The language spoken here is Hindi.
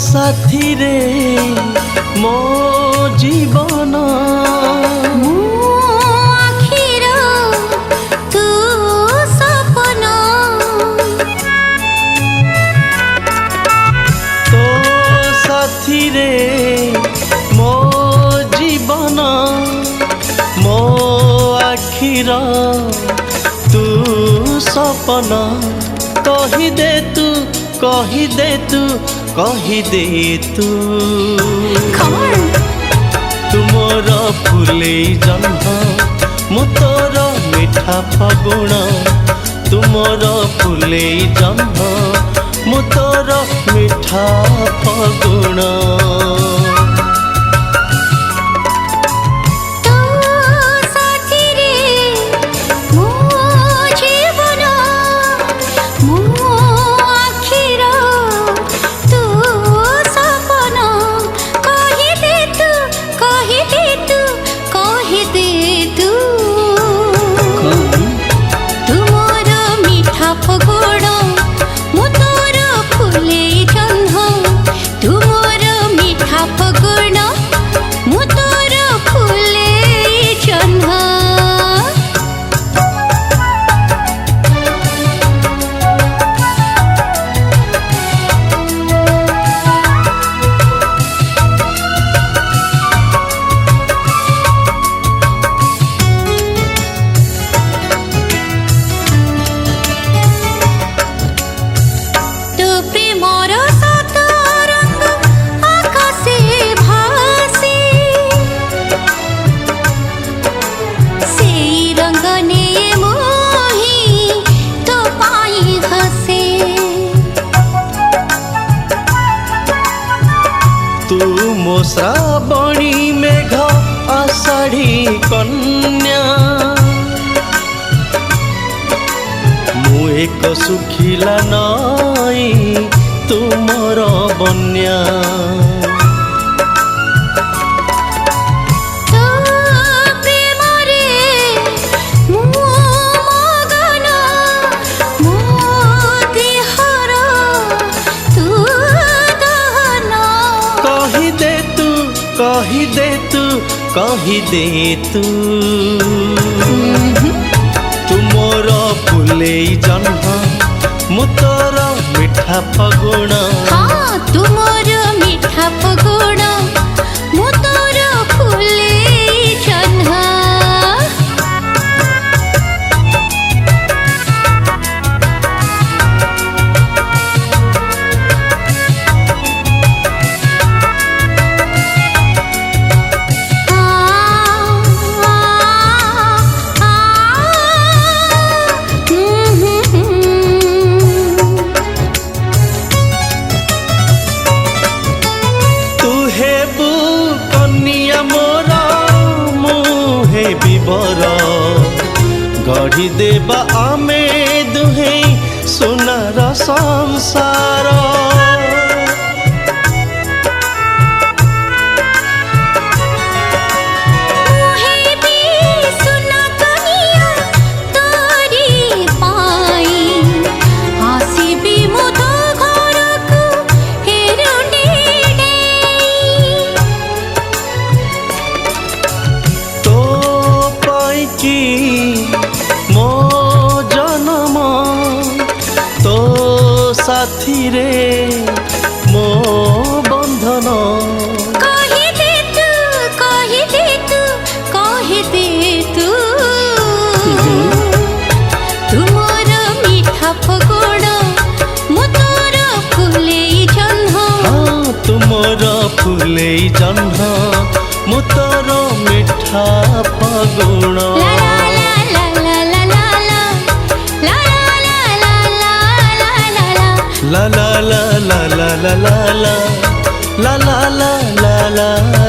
साथी रे मो जीवन मो आखिर तू सपन तो साथी रे मो जीवन मो आखिर तू सपन कही दे तू कही दे तू कही दे तू तुमर फुले जन्म मु तोर मिठा फगुण तुमर फुले जन्म मु तोर मिठा फगुण मो श्रावणी मेघ आषाढ़ी कन्या मु एक सुखिला नई तुमर बन्या कही दे तू कही दे तू तुमर फुले जन्म मु तोर मिठा फगुण हाँ तुमर मिठा फगुण मु तोर फुले जन्म गढ़ी देबा आमे दुहे सोनार संसार साथी रे मो बंधन कही दे तू कही दे तू कही दे तू तुमर मिठा फगुण मु तोर फुले जन्म हाँ तुमर फुले जन्म मु तोर मिठा फगुण la la la la la la la la la la la la la